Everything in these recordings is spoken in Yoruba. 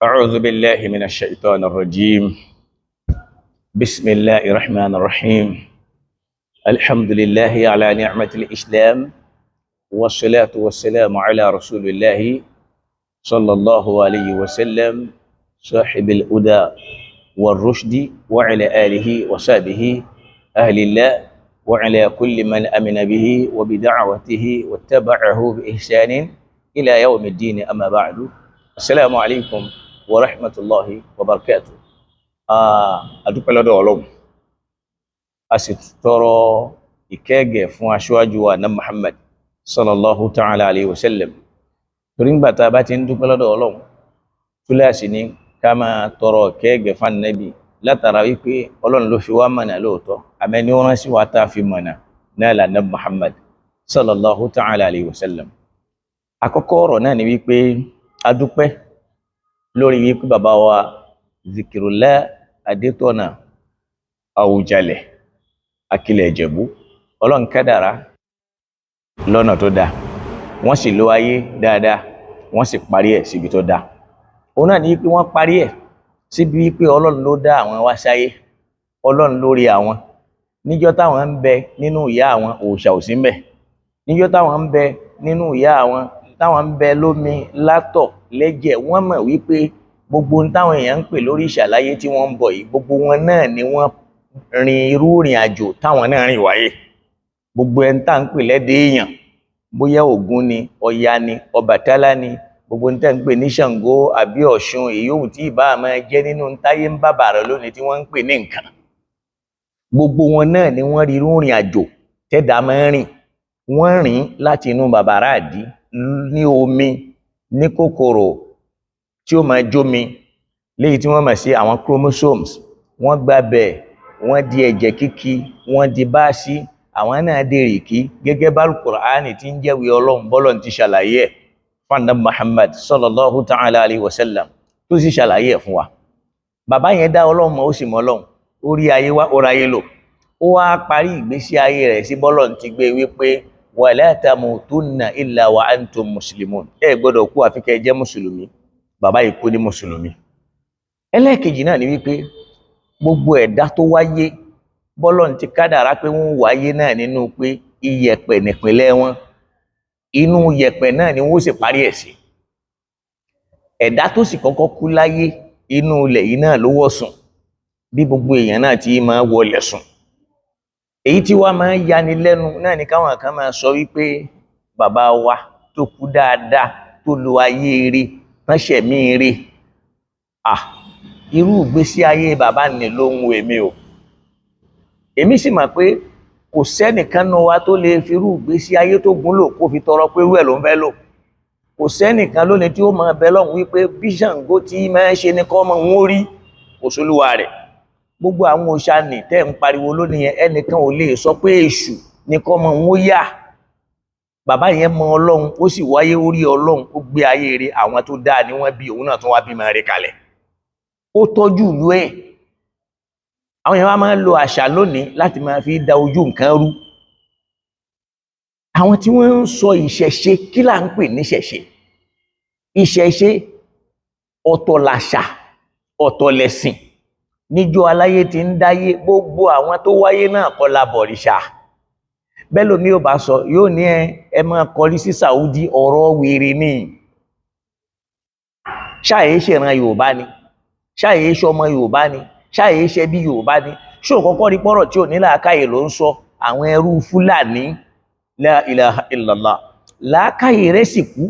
أعوذ بالله من الشيطان الرجيم. بسم الله الرحمن الرحيم. الحمد لله على نعمة الإسلام، والصلاة والسلام على رسول الله صلى الله عليه وسلم، صاحب الهدى والرشد، وعلى آله وصحبه أهل الله، وعلى كل من آمن به وبدعوته واتبعه بإحسان إلى يوم الدين. أما بعد، السلام عليكم ورحمة الله وبركاته. adúpẹ́ lọ́dọ̀ Ọlọ́run, a sì tọrọ ìkẹ́gẹ̀ fún aṣíwájú wa na Muhammad sallallahu ta'ala alayhi wa sallam. torí ń gbàtà bá ti ń dúpẹ́ lọ́dọ̀ Ọlọ́run, túláàsì ní ká máa tọrọ ìkẹ́gẹ̀ fún Ànábì, látara wípé Ọlọ́run ló fi wá mọ̀nà lóòótọ́, àmẹ́ni ó rán sí wa tá fi mọ̀nà náà là na Muhammad sallallahu ta'ala alayhi wa sallam. àkọ́kọ́ ọ̀rọ̀ náà ni wípé a dúpẹ́ lórí wípé bàbá wa Zikirullah Adétọ́nà Àwùjalẹ̀ Akilẹ̀ Ìjẹ̀bú, Ọlọ́run kádàrá lọ́nà tó dáa, wọ́n sì lo ayé dáadáa, wọ́n sì parí ẹ̀ síbi tó dáa. òun náà ní wípé wọ́n parí ẹ̀ síbi wípé Ọlọ́run ló dá àwọn wá sáyé, Ọlọ́run lórí àwọn. níjọ́ táwọn ń bẹ nínú ìyá àwọn, òòṣà ò sí ń bẹ. níjọ́ táwọn ń bẹ nínú ìyá àwọn, táwọn ń bẹ lómi látọ̀ lẹ́jẹ̀, wọ́n mọ̀ wípé gbogbo ohun táwọn èèyàn ń pè lórí ìṣàlàyé tí wọ́n ń bọ̀ yìí, gbogbo wọn náà ni wọ́n rin irú ìrìn àjò táwọn náà rìn wáyé. gbogbo ẹni tá à ń pè lẹ́dẹ̀ èèyàn, bóyá Ògún ni, Ọya ni, Ọbàtálá ni, gbogbo ohun tá à ń pè ní Ṣàngó àbí Ọ̀ṣun, èyí ohun tí ìbá máa jẹ́ nínú táyé ń bàbàrà lónìí tí wọ́n ń pè ní nǹkan, gbogbo wọn náà ni wọ́n rí irú ìrìn àjò tẹ́dàá máa ń rìn. wọ́n rìn láti inú bàbàrà àdí, ní omi, ní kòkòrò tí ó máa jómi, léyìí tí wọ́n mọ̀ sí àwọn chromosomes. wọ́n gbàbẹ̀, wọ́n di ẹ̀jẹ̀ kíkì, wọ́n di báàsì, àwọn náà dé rìkí, gẹ́gẹ́ bá Al-Qur'ani tí ń jẹ́wé Ọlọ́run bọ́lọ́run ti ṣàlàyé ẹ̀ fún Ànábì Muhammad sallallahu ta'ala alayhi wa sallam, tó sì ṣàlàyé ẹ̀ fún wa. bàbá yẹn dá Ọlọ́run mọ̀, ó sì mọ̀ Ọlọ́run, ó rí ayé wá, ó ráyé lò. ó wá parí ìgbésí ayé rẹ̀ sí bọ́lọ́run ti gbé wípé wala tamutunna illa wa antum muslimun, ẹ gbọ́dọ̀ kú àfi kẹ́ jẹ́ mùsùlùmí. bàbá yìí kú ní mùsùlùmí. ẹlẹ́ẹ̀kejì náà ni wípé gbogbo ẹ̀dá tó wáyé, bọ́lọ́run ti kádàrá pé wọ́n wáyé náà nínú pé iyẹ̀pẹ̀ nípìnlẹ̀ wọn, inú yẹ̀pẹ̀ náà ni wọ́n sì parí ẹ̀ sí. ẹ̀dá tó sì kọ́kọ́ kú láyé, inú ilẹ̀ yìí náà ló wọ̀ sùn, bí gbogbo èèyàn náà ti máa wọlẹ̀ sùn. èyí tí wàá máa ń yani lẹ́nu náà ni káwọn kan máa sọ wípé bàbá wa tó kú dáadáa, tó lo ayé rí, ránṣẹ́ mi rí, irú ìgbésí ayé bàbá ni ló ń wo èmi o. èmi sì mọ̀ pé kò sẹ́nìkan náà wá tó lè fi irú ìgbésí ayé tó gún lò kó fi tọrọ pé irú ẹ̀ ló ń fẹ́ lò. kò sẹ́nìkan lónìí tí ó máa bẹ lọ́hùn wípé bí Ṣàngó tí máa ń ṣe ní kọ́ ọmọ wọn rí, kò sólúwa rẹ̀. gbogbo àwọn òòṣà nì tẹ́ ń pariwo lónìí yẹn, ẹnìkan ò lè sọ pé èṣù ní kọ́ ọmọ wọn yá. bàbá yẹn mọ Ọlọ́run, ó sì wáyé orí Ọlọ́run, ó gbé ayé rẹ̀, àwọn tó dáa ni wọ́n bí, òun náà tún wá bímọ rẹ̀ kalẹ̀, ó tọ́jú ìlú ẹ̀. àwọn èèyàn máa ń lo àṣà lónìí láti máa fi da ojú nǹkan rú. àwọn tí wọ́n ń sọ ìṣẹ̀ṣe, kí là ń pè ní ìṣẹ̀ṣe? ìṣẹ̀ṣe ọ̀tọ̀ làṣà, ọ̀tọ̀ lẹ̀sìn. níjọ́ aláyé ti ń dáyé, gbogbo àwọn tó wáyé náà kọ́ la bọ̀rìṣà. bẹ́ẹ̀ lómi ò bá sọ, yóò ní ẹ máa kọrí sí Saudi, ọ̀rọ̀ wèrè ni. ṣáàyè ṣèràn Yorùbá ni? ṣáàyè ṣọmọ Yorùbá ni? ṣáàyè ṣe bí Yorùbá ni? ṣó kọ́kọ́ rí pọ́rọ̀ tí ò ní làákàyè ló ń sọ? àwọn ẹrú Fúlàní, la ilaha illallah. làákàyè rẹ̀ sì kú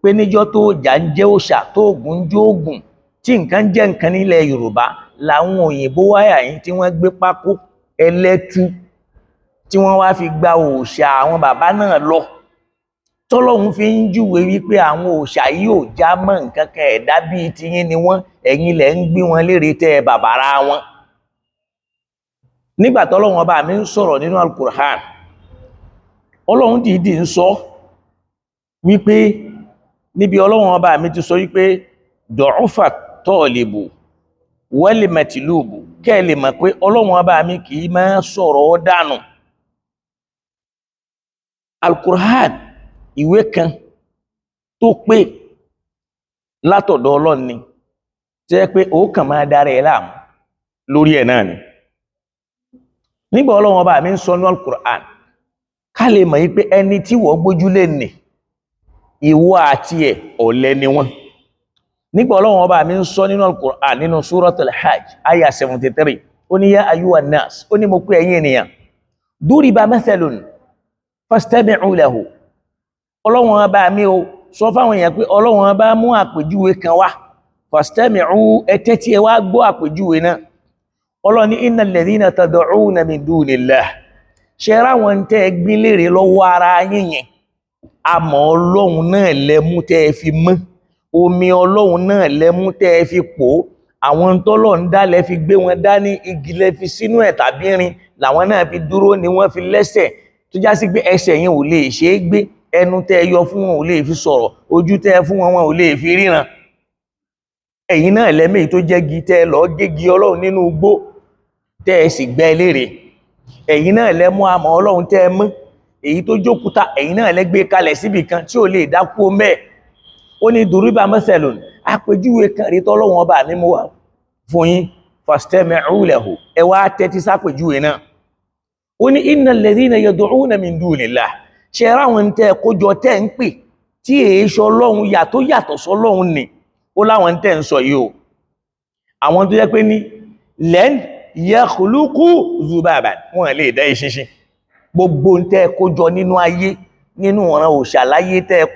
pé níjọ́ tó jà ń jẹ́ òòṣà, tó Ògún ń jẹ́ Ògún, tí nǹkan jẹ́ nǹkan nílẹ̀ Yorùbá, làwọn òyìnbó wáyà yìí tí wọ́n gbé pákó ẹlẹ́tú tí wọ́n wá fi gba òòṣà àwọn bàbá náà lọ. tọ́lọ́hun fi ń júwe wípé àwọn òòṣà yìí ò já mọ́ nǹkan kan, ẹ̀dá bíi tiyín ni wọ́n, ẹ̀yin lẹ̀ ń gbé wọn lérè tẹ́ bàbàrà wọn. nígbà tọ́lọ́hun ọba mi ń sọ̀rọ̀ nínú Al-Qur'an, Ọlọ́hun dìídì ń sọ wípé, níbi Ọlọ́hun ọba mi ti sọ wípé dọ̀ọ́fà tọ́ọ̀lìbù wal matlubu, kẹ́ ẹ lè mọ̀ pé Ọlọ́hun ọba mi kì í máa sọ̀rọ̀ dànù. Al-Qur'an, ìwé kan tó pé látọ̀dọ̀ Ọlọ́run ni, jẹ́ pé ó kàn máa dára ẹ̀ láàmú lórí ẹ̀ náà ni. Nígbà Ọlọ́run ọba mi ń sọ ní Al-Qur'an ká lè mọ̀ yí pé ẹni tí wọ́n gbójúlé nì ìwọ àti ẹ̀ ọ̀lẹ ni wọ́n. Nígbà Ọlọ́run ọba mi ń sọ nínú Al-Qur'an nínú Suratul Hajj aya 73 ó ní yá ayyuhan nas, ó ní mo pé ẹ̀yin ènìyàn, duriba mathalun fastami'u lahu. Ọlọ́run ọba mi ó sọ fáwọn èèyàn pé Ọlọ́run ọba mú àpèjúwe kan wá, fastami'u, ẹ tẹ́tí ẹ wá gbọ́ àpèjúwe náà. Ọlọ́run ní innal ladhina tad'una min dunillah, ṣe ráwọn tẹ́ gbin lérè lọ́wọ́ ara yín yẹn, àmọ́ Ọlọ́run náà lẹ́mú tẹ́ fi mọ́, omi Ọlọ́run náà lẹ́mú tẹ́ fi pò, àwọn tọ́lọ́run dá lẹ́ fi gbé wọn dání, igi lẹ́ fi sínú ẹ̀ tàbí irin làwọn náà fi dúró ni wọ́n fi lẹ́sẹ̀, tó já sí pé ẹsẹ̀ yẹn ò lè ṣe é gbé, ẹnu tẹ́ yọ fún wọn ò lè fi sọ̀rọ̀, ojú tẹ́ fún wọn wọn ò lè fi ríran. Ẹ̀yin náà lẹ́mí tó jẹ́gi tẹ́ lọ gégi Ọlọ́run nínú igbó tẹ́ sì gbẹ́ lérè. Ẹ̀yin náà lẹ́mú àmọ́ Ọlọ́run tẹ́ mú, èyí tó jókúta ẹ̀yin náà lẹ́gbé kalẹ̀ síbì kan tí ò lè dákú mẹ́. Ó ní duriba mathalun, àpèjúwe kan rí tọ́lọ́run ọba mi mú wá fún yín, fastami'u lahu, ẹ wá tẹ́tí sápèjúwe náà. Ó ní innal ladhina yad'una min dunillah, ṣe ráwọn tẹ́ kójọ tẹ́ ń pè tí èéṣọ Ọlọ́run yàtọ̀ sọ́lọ́run ni, ó láwọn tẹ́ ń sọ yìí o. Àwọn tó jẹ́ pé ní lan yakhluqu zubaban, wọn lè dá eṣinṣin. Gbogbo tẹ́ kójọ nínú ayé, nínú ọ̀ràn òṣàláyé tẹ́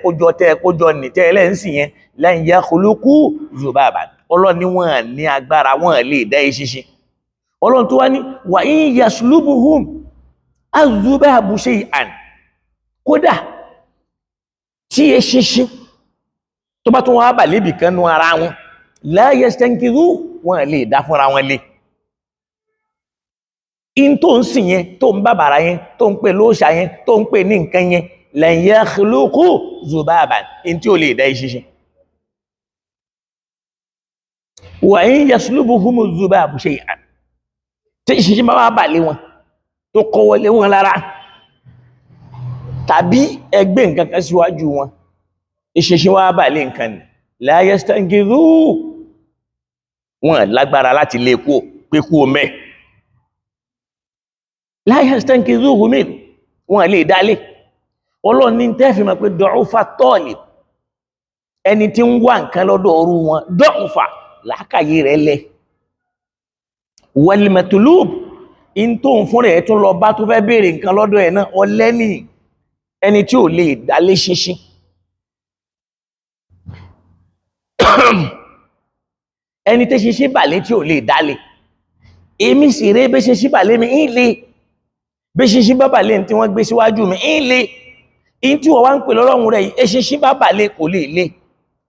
kójọ ní tẹ́ ẹlẹ́nsìn yẹn, lan yakhluqu zubaban, Ọlọ́run ní wọn ní agbára, wọn lè dá eṣinṣin. Ọlọ́run tó wá ní wa in yaslubuhum az-zubabu shay'an, kódà tí eṣinṣin tó bá tún wá bà lébi kan nú ara wọn, la yastankizu, wọn lè dá fúnra wọn lé. In tó ń sìn yẹn, tó ń bàbàrà yẹn, tó ń pè lóòṣà yẹn, tó ń pè ní nǹkan yẹn, lan yakhluqu zubaban, in tí ó lè dá eṣinṣin. Wa in yaslubuhumu zubabu shay'an, tí eṣinṣin bá wá bà lé wọn, tó kọwọ́ lé wọn lára, tàbí ẹgbẹ́ nǹkan kan síwájú wọn, eṣinṣin wá bà lé nǹkan ni, la yastankizu, wọn lágbára láti lé kú pé kú mẹ́. La yastankizuhu min, wọn lè dálé. Ọlọ́run ní tẹ́ fi mọ̀ pé du'ufa talib, ẹni tí ń wá nǹkan lọ́dọ̀ ọrú wọn, du'ufa, làákàyè rẹ̀ lẹ. Wal matlub, in tó ń fún rẹ̀ tún lọ bá tó fẹ́ béèrè nǹkan lọ́dọ̀ ẹ̀ náà, ọ̀lẹ ni, ẹni tí ò lè dálé ṣinṣin. Ẹni tẹ́ ṣinṣin bàlé tí ò lè dálé. Èmi sì rẹ́ bẹ́ ṣinṣin bàlé mi ń lè, bẹ́ ṣinṣin bá bàlé tí wọ́n gbé síwájú mi ń lè. In tí wọ́n wá ń pè lọ́rọ̀un rẹ̀ yìí, ṣinṣin bá bàlé kò lè lé,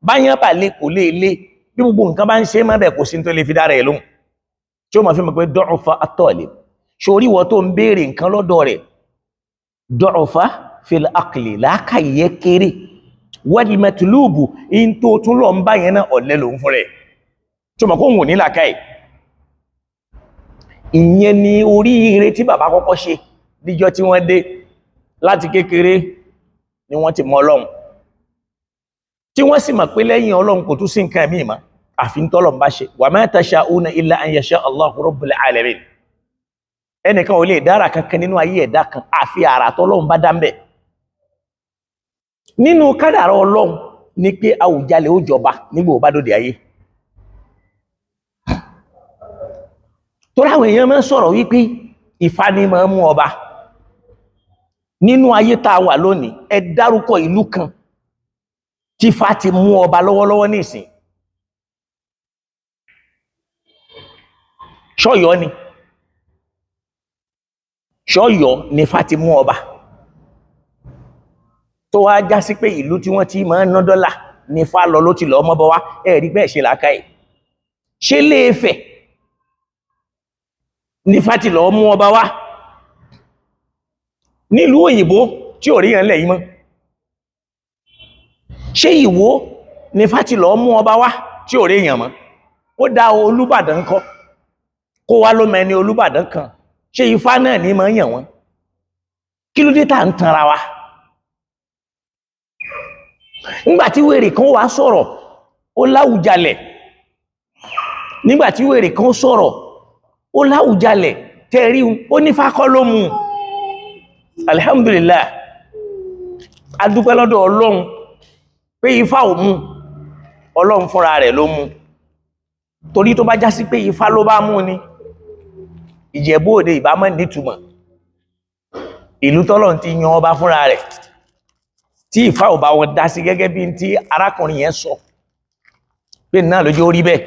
báyán bàlé kò lè lé, bí gbogbo nǹkan bá ń ṣe mọ́ bẹ̀ kò sí tó lè fi dára ẹ̀ lóhùn. Tí ó máa fi mọ̀ pé du'ufa at-talib, ṣorí wọ́n tó ń béèrè nǹkan lọ́dọ̀ rẹ̀, du'ufa fil aqli, làákàyè kéré, wal matlubu, in tó tún lọ ń bá yẹn náà ọ̀lẹ lòun fún rẹ̀. Tí ó mọ̀ kó ń wò ní làákàyè. Ìyẹn ni oríire tí bàbá kọ́kọ́ ṣe níjọ́ tí wọ́n dé láti kékeré ni wọ́n ti mọ Ọlọ́run, tí wọ́n sì mọ̀ pé lẹ́yìn Ọlọ́run kò tún sí nǹkan míì mọ́ àfi t'Ọlọ́run bá ṣe. Wa ma tasha'una illa an yasha Allahu rabbul alamin. Ẹnìkan ò lè dára kankan nínú ayé ẹ̀dá kan àfi àrà t'Ọlọ́run bá dá ń bẹ̀. Nínú kádàrá Ọlọ́run ni pé Àwùjalẹ̀ ó jọba nígbà ó bá dòde ayé. Tó ráwọn èèyàn máa ń sọ̀rọ̀ wípé Ifá ni máa ń mú ọba. Nínú ayé tá a wà lónìí, ẹ dárúkọ ìlú kan tí Ifá ti mú ọba lọ́wọ́lọ́wọ́ nísìn. Ṣọ́yọ́ ni. Ṣọ́yọ́ ni Ifá ti mú ọba. Tó wá já sí pé ìlú tí wọ́n ti máa ń ná dọ́là ni Ifá lọ ló ti lọ mọ́ bọ́ wá, ẹ̀rí bẹ́ẹ̀ ṣe làákàyè. Ṣé Ilé-Ifẹ̀ ni Ifá ti lọ mú ọba wá? Nílùú òyìnbó tí ò rí yẹn lẹ̀ yìí mọ́. Ṣé Ìwó ni Ifá ti lọ mú ọba wá tí ò rí yẹn mọ́? Ó dá Olúbàdàn kọ́, kó wá ló mẹ́ni Olúbàdàn kan, ṣé Ifá náà ní máa ń yàn wọ́n? Kí ló dé tá ń tanra wa? Nígbà tí wèrè kan wá sọ̀rọ̀, ó láwùjalẹ̀, nígbà tí wèrè kan sọ̀rọ̀ ó láwùjalẹ̀ tẹ́rí ó ní fákọ́ ló mú. Alhamdulillah, a dúpẹ́ lọ́dọ̀ Ọlọ́run pé Ifá ò mú, Ọlọ́run fúnra rẹ̀ ló mú. Torí tó bá já sí pé Ifá ló bá mú ni, Ìjẹ̀bú Òde ìbá má nítumọ̀. Ìlú tọ́lọ́run ti yan ọba fúnra rẹ̀, tí Ifá ò bá wọn dá sí gẹ́gẹ́ bí tí arákùnrin yẹn sọ pé náà lójú ó rí bẹ́ẹ̀.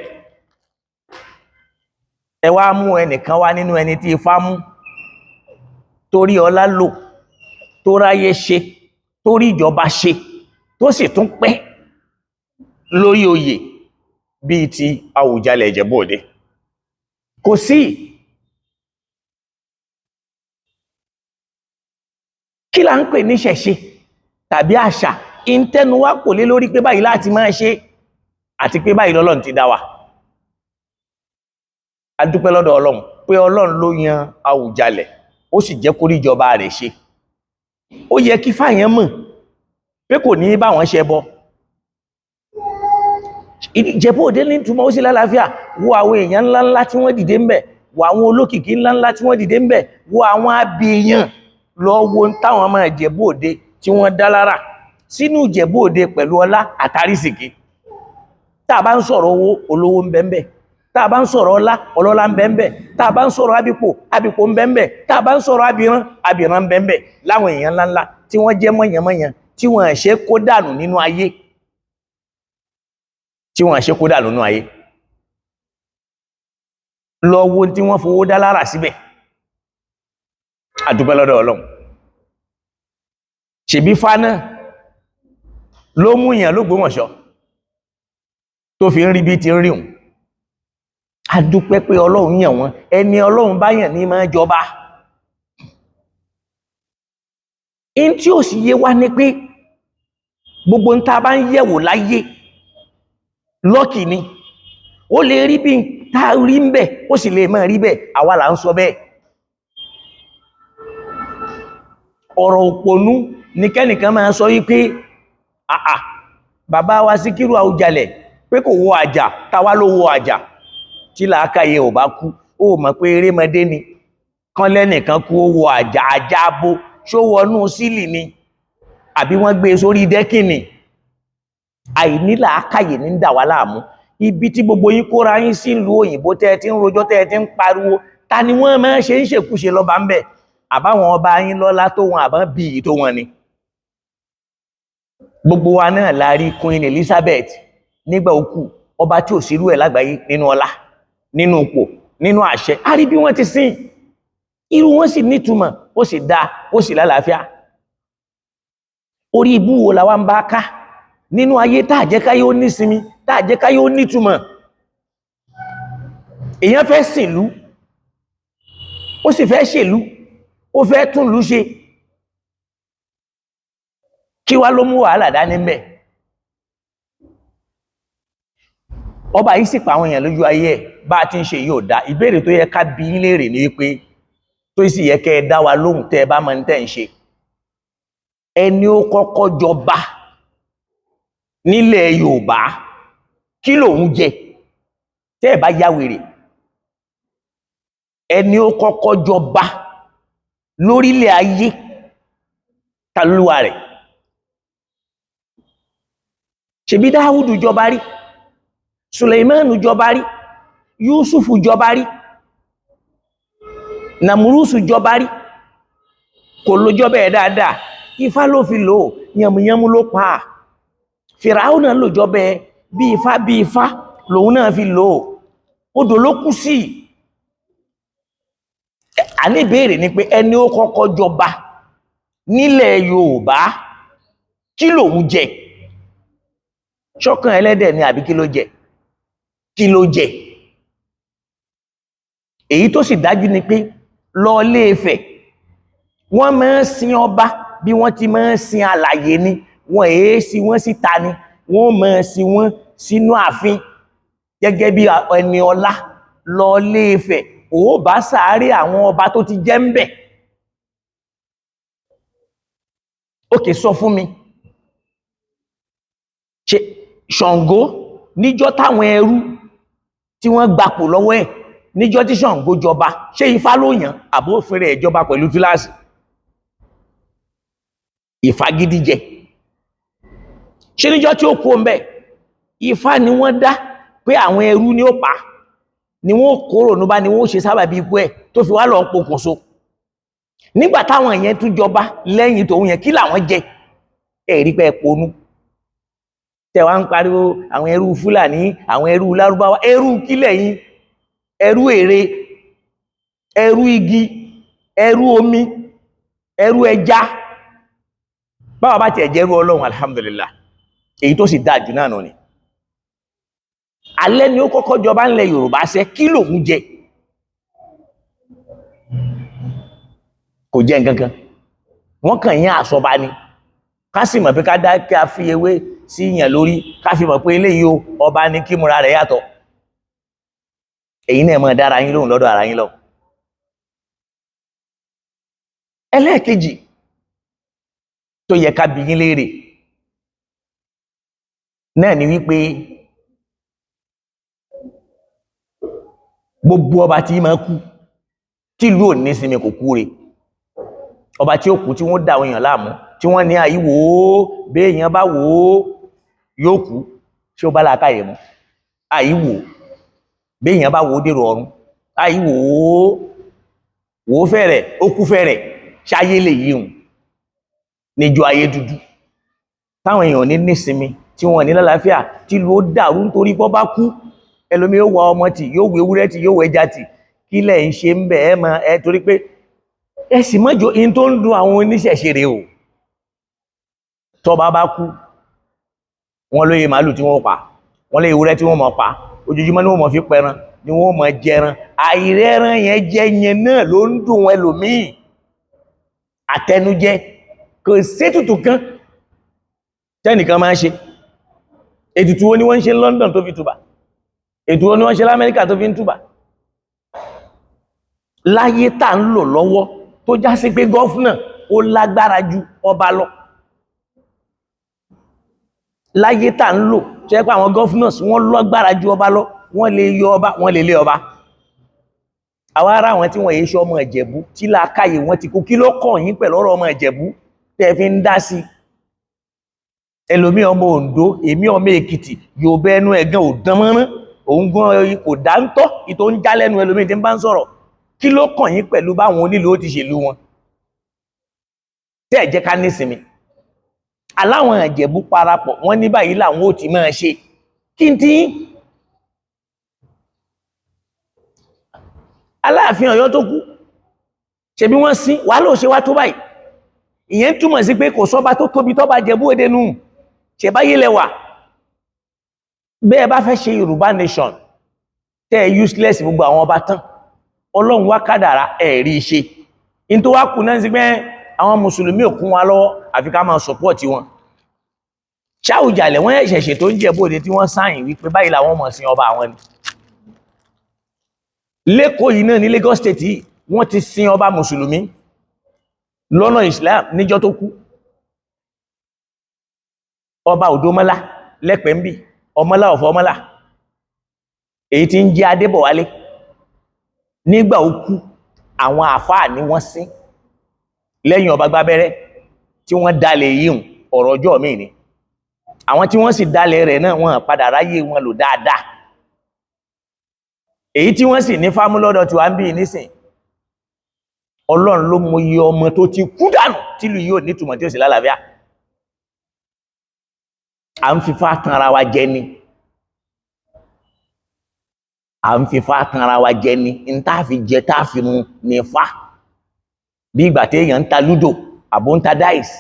Ẹ wá mú ẹnìkan wá nínú ẹni tí Ifá mú, torí ọlá lò, tó ráyé ṣe, torí ìjọba ṣe, tó sì tún pẹ́ lórí oyè bíi ti Àwùjalẹ̀ Ìjẹ̀bú Òde. Kò sí. Kí là ń pè ní ṣẹ̀ṣe tàbí àṣà? Ìntẹnu wa kò lé lórí pé báyìí láti máa ṣe àti pé báyìí lọ́lọ́run ti dá wa. A dúpẹ́ lọ́dọ̀ Ọlọ́run pé Ọlọ́run ló yan Àwùjalẹ̀, ó sì jẹ́ kó rí ìjọba rẹ̀ ṣe. Ó yẹ kí fáyẹn mọ̀ pé kò ní bá wọn ṣe bọ. Ìjẹ̀bú Òde ní túmọ̀ ó sì lálàáfíà. Wo àwọn èèyàn ńláńlá tí wọ́n dìde ń bẹ̀, wo àwọn olókìkí ńláńlá tí wọ́n dìde ń bẹ̀, wo àwọn abèèyàn, lọ wo táwọn ọmọ Ìjẹ̀bú Òde tí wọ́n dá lára sínú Ìjẹ̀bú Òde pẹ̀lú ọlá àtàrísìkí. Tá a bá ń sọ̀rọ̀ owó, olówó ń bẹ ń bẹ. Tá a bá ń sọ̀rọ̀ ọlá, ọlọ́lá ń bẹ ń bẹ. Tá a bá ń sọ̀rọ̀ abipò, abipò ń bẹ ń bẹ. Tá a bá ń sọ̀rọ̀ abiran, abiran ń bẹ ń bẹ. Láwọn èèyàn ńláńlá tí wọ́n jẹ́ mọ̀yànmọ̀yàn, tí wọ́n ṣe kó dànù nínú ayé, tí wọ́n ṣe kó dànù nínú ayé. Lọ wo tí wọ́n fowó dá lára síbẹ̀. A dúpẹ́ lọ́dọ̀ Ọlọ́run. Ṣèbí Ifá náà ló mú yàn l'Ógbómọ̀ṣọ́ tó fi ń rí bí ti ń rí òun. A dúpẹ́ pé Ọlọ́run yàn wọ́n. Ẹni Ọlọ́run bá yàn ní máa jọba. In tí ò sì yé wa ní pé gbogbo ń ta bá ń yẹ̀wò láyé lọ́kì ni. Ó lè rí bí ta rí ń bẹ̀, ó sì lè máa rí bẹ́ẹ̀, àwa là ń sọ bẹ́ẹ̀. Ọ̀rọ̀ òpònú ní kẹ́nìkan máa sọ wípé àà bàbá wa Síkírù Àwùjalẹ̀ pé kò wọ àjà, táwa ló wọ àjà. Tí làákàyè ò bá kú, ó mọ̀ pé erémọdé ni. Kán lẹ́nìkan kú ó wọ àjà, àjábó, ṣó wọnú sílì ni àbí wọ́n gbé sórí dẹ́kìnì. Àìní làákàyè ní dà wá láàmú. Ibi tí gbogbo yín kóra yín sí ìlú òyìnbó tẹ́ ti ń rojọ́ tẹ́ ti ń pariwo, ta ni wọ́n máa ṣe ń ṣèkúṣe lọ́ba ń bẹ̀? Àbáwọn ọba yín lọ́lá tó wọn, àbá bí tó wọn ni. Gbogbo wa náà la rí Queen Elizabeth nígbà òkú, ọba tí ò sírú ẹ̀ lágbàáyé nínú ọlá, nínú ipò, nínú àṣẹ. A rí bí wọ́n ti sìn. Irú wọn sì nítumọ̀, ó sì dáa, ó sì lálàáfíà. Orí ibú wo la wá ń bá ká nínú ayé tá jẹ́ káyé ó nísinmi, tá jẹ́ káyé ó nítumọ̀? Èèyàn fẹ́ sìnlú, ó sì fẹ́ ṣèlú, ó fẹ́ túnlú ṣe. Kí wá ló mú wàhálà dání ńbẹ̀? Ọba yìí sì pa àwọn èèyàn lójú ayé ẹ̀, bá a ti ń ṣe yóò dá. Ìbéèrè tó yẹ ká bi yín léèrè ni wípé, tó sì yẹ kẹ́ ẹ dá wa lóhùn tẹ́ ẹ bá mọ̀ ní tẹ́ ń ṣe. Ẹni ó kọ́kọ́ jọba nílẹ̀ Yorùbá, kí lòun jẹ? Tẹ́ ẹ bá ya wèrè. Ẹni ó kọ́kọ́ jọba lórílẹ̀ ayé, ta lolúwa rẹ̀? Ṣebí Dáúdù jọba rí, Sùlẹ̀mánù jọba rí, Yúsùfù jọba rí, Nàmúrúsù jọba rí. Kò ló jọba ẹ̀ dáadáa. Ifá ló fi lò, yànmùyánmú ló pa. Fìràún náà lò jọba ẹ̀ bí Ifá lòun náà fi lò. Odò ló kú sí. A ní ìbéèrè ni pé ẹni ó kọ́kọ́ jọba nílẹ̀ Yorùbá, kí lòun jẹ? Ṣọ́kàn ẹlẹ́dẹ̀ ni àbí kí ló jẹ? Kí ló jẹ? Èyí tó sì dájú ni pé lọ Ilé-Ifẹ̀, wọ́n máa ń sin ọba bí wọ́n ti máa ń sin alàyè ni. Wọ́n èé sí wọ́n síta ni, wọ́n máa ń sin wọ́n sínú ààfin gẹ́gẹ́ bí ẹni ọlá. Lọ Ilé-Ifẹ̀, ó bá sàárè àwọn ọba tó ti jẹ́ ń bẹ̀. Ókè, sọ fún mi, ṣe Ṣàngó níjọ́ táwọn ẹrú tí wọ́n gbapò lọ́wọ́ ẹ̀ níjọ́ tí Ṣàngó jọba, ṣé Ifá ló yàn àbó fèrè ìjọba pẹ̀lú túláàsì? Ifá gidi jẹ. Ṣé níjọ́ tí ó kú ọmọ ẹ̀, Ifá ni wọ́n dá pé àwọn ẹrú ni ó pa, ni wọ́n kóró níbá, ni wọ́n ṣe sábàbí ikú ẹ̀ tó fi wá lọ pokùnso. Nígbà táwọn yẹn tún jọba lẹ́yìn tòun yẹn, kí làwọn jẹ? Ẹ̀rí pé ponú. Tẹ́ wá ń pariwo àwọn ẹrú Fúlàní, àwọn ẹrú Lárúbáwá, ẹrú kílẹ̀ yín? Ẹrú ère, ẹrú igi, ẹrú omi, ẹrú ẹja. Báwa bá tiẹ̀ jẹ́rú Ọlọ́run, alhamdulillah, èyí tó sì dáa jù náà ni. Alẹ́ ni ó kọ́kọ́ jọba ńlẹ̀ Yorùbá ṣẹ́, kí lòun jẹ? Kò jẹ nǹkan kan. Wọ́n kàn yín àsọba ni. Ká sì mọ̀ pé ká dá kí a fi ewé sí yàn lórí, ká fi mọ̀ pé eléyìí o, ọba ní kí múra rẹ̀ yàtọ̀. Èyí náà mọ̀ dára yín lóhùn lọ́dọ̀ ara yín lọ. Ẹlẹ́ẹ̀kejì tó yẹ ká bi yín léèrè náà ni wípé gbogbo ọba tí máa kú tí ìlú ò ní sinmi kò kú re. Ọba tí ó kú tí wọ́n dá àwọn èèyàn láàmú, tí wọ́n ní àyíwò béèyàn bá wò ó yóò kú, ṣé ó bá làákàyè mu? Àyíwò béèyàn bá wò ó dèrò ọ̀run, àyíwò wò ó fẹ́rẹ̀ ó kú fẹ́rẹ̀, ṣáyé lè yí hùn níjọ ayé dúdú táwọn èèyàn ní nísinmi, tí wọ́n ní lálàáfíà, tí ìlú ó dàrú nítorí bọ́ bá kú. Ẹlòmí yóò wá ọmọ tì, yóò wé ewúrẹ́ tì, yóò wé ẹja tì. Kí lẹ̀ ń ṣe ń bẹ̀ ẹ́ mọ ẹ torí pé ẹ sì mọ́jọ in tó ń dùn àwọn oníṣẹ̀ṣe rèé o. Tọ́ba bá kú, wọ́n lóye màálù tí wọ́n pa, wọ́n lé ewúrẹ́ tí wọ́n mọ̀ pa, ojoojúmọ́ ni wọ́n mọ̀ fi pẹran, ni wọ́n mọ̀ jẹran. Àìrẹ́ran yẹn jẹ yẹn náà ló ń dùn ẹlòmíì. Àtẹnujẹ kò sétùtù kan tẹ́nìkan máa ń ṣe. Ètùtù wo ni wọ́n ń ṣe ní London tó fi túbà? Ètò wọn ni wọ́n ṣe l'Amẹ́ríkà tó fi ń túbà. Láyé tá ń lò lọ́wọ́ tó já sí pé gọ́fúnà ó lágbára ju ọba lọ. Láyé tá ń lò tó yẹ pé àwọn gọ́fúnàs wọ́n lágbára ju ọba lọ, wọ́n lè yọ ọba, wọ́n lè lé ọba. Àwọn ará àwọn tí wọ́n yé ṣe ọmọ Ìjẹ̀bú tí làákàyè wọn ti kú, kí ló kàn yín pẹ̀lú ọ̀rọ̀ ọmọ Ìjẹ̀bú tẹ́ fi ń dá sí? Ẹlòmí ọmọ Oǹdó, èmi ọmọ Èkìtì, Yorùbá ẹnu ẹ̀gán ò dán mọ́rán, òun gan kò dáńtọ́, ìtò ń já lẹ́nu ẹlòmí tí ń bá ń sọ̀rọ̀. Kí ló kàn yín pẹ̀lú báwọn onílù ó ti ṣèlú wọn? Tẹ́ ẹ jẹ́ ká nísinmi. Aláwọn Ìjẹ̀bú parapọ̀, wọ́n ní báyìí làwọn ó ti máa ṣe. Kí n tí Aláàfin Ọ̀yọ́ tó kú, ṣe bí wọ́n sin wà ló ṣe wá tó báyìí. Ìyẹn túmọ̀ sí pé kò sọ́ba tó tóbi tọ́ba Ìjẹ̀bú Òde nù, ṣe báyé lẹ́wà. Bẹ́ẹ̀ bá fẹ́ ṣe Yorùbá nation, tẹ́ useless gbogbo àwọn ọba tán, Ọlọ́run wá kádàrá ẹ̀rí ṣe. In tó wá kù náà sí pé àwọn Mùsùlùmí ò kún wa lọ́wọ́, àfi ká máa support wọn. Ṣáùjàlẹ̀ wọ́n ṣẹ̀ṣẹ̀ tó ń Ìjẹ̀bú Òde tí wọ́n sáyìn wípé báyìí làwọn mọ̀ sin ọba àwọn ni. Lẹ́kọ̀ọ́ yìí náà ní Lagos State yìí, wọ́n ti sin ọba Mùsùlùmí lọ́nà Islam níjọ́ tó kú. Ọba Òdòmọ́lá lẹ́pẹ̀ ń bì, ọmọlá ọ̀fọ́ ọmọlá, èyí tí ń jẹ́ Adébọ̀wálé. Nígbà ó kú, àwọn àfáà ni wọ́n sin lẹ́yìn ọba gbábẹ́rẹ́ tí wọ́n dalẹ̀ yíhùn ọ̀rọ̀ ọjọ́ míì ni. Àwọn tí wọ́n sì dalẹ̀ rẹ̀ náà wọ́n padà ráyè wọn lò dáadáa. Èyí tí wọ́n sì ní fámú lọ́dọ̀ tí wà ń bí nísìn, Ọlọ́run ló mọ iye ọmọ tó ti kú dànù tílù yóò nítumọ̀ tí ó sì lálàáfíà. À ń fifá tan ara wa jẹ ni. À ń fifá tan ara wa jẹ ni. N tá fi jẹ tá fi mu ní fá. Bí ìgbà tí èèyàn ń ta lúdò àbó ń ta dáìsì.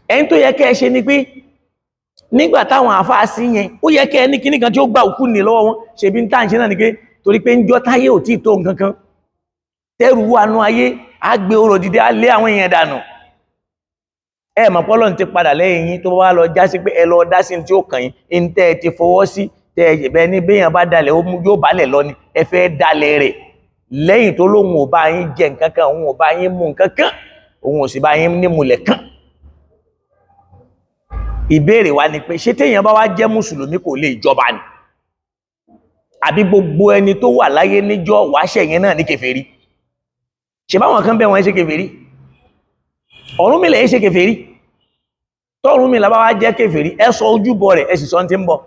Ẹni tó yẹ kẹ́ ẹ ṣe ni pé nígbà táwọn àfáà sí yẹn, ó yẹ kẹ́ ẹ ní kíní kan tí ó gbà òkú ní lọ́wọ́ wọn. Ṣebí ń tà ń ṣe náà ni pé torí pé ń jọ táyé ò tí tó nǹkan kan. Tẹ́rù wà nú ayé, á gbé orò dìde, á lé àwọn èèyàn dànù. Ẹ mọ̀ pé Ọlọ́run ti padà lẹ́yìn yín tó wá lọ já sí pé ẹ lọ dá sí tí ó kàn yín, in tẹ́ ẹ ti fọwọ́ sí, tẹ́ ẹ bẹ́ẹ̀ ní béèyàn bá dalẹ̀ ó mú yóò bálẹ̀ lọ ni, ẹ fẹ́ dalẹ̀ rẹ̀ lẹ́yìn tó lóhun ò bá yín jẹ nǹkan kan, òun ò bá yín mú nǹkan kan, òun ò sì bá yín nímúlẹ̀ kan. Ìbéèrè wa ni pé ṣé téèyàn bá wá jẹ́ Mùsùlùmí kò lè jọba ni? àbí gbogbo ẹni tó wà láyé níjọ́ wáṣẹ̀ yẹn náà ní kèfèrí? ṣe báwọn kan bẹ́ wọn ṣe kèfèrí? Ọ̀rúnmìlà yìí ṣe kèfèrí. tọ́rúnmìlà bá wá jẹ́ kèfèrí ẹ sọ ojúbọ rẹ̀ ẹ sì sọ tí ń bọ̀.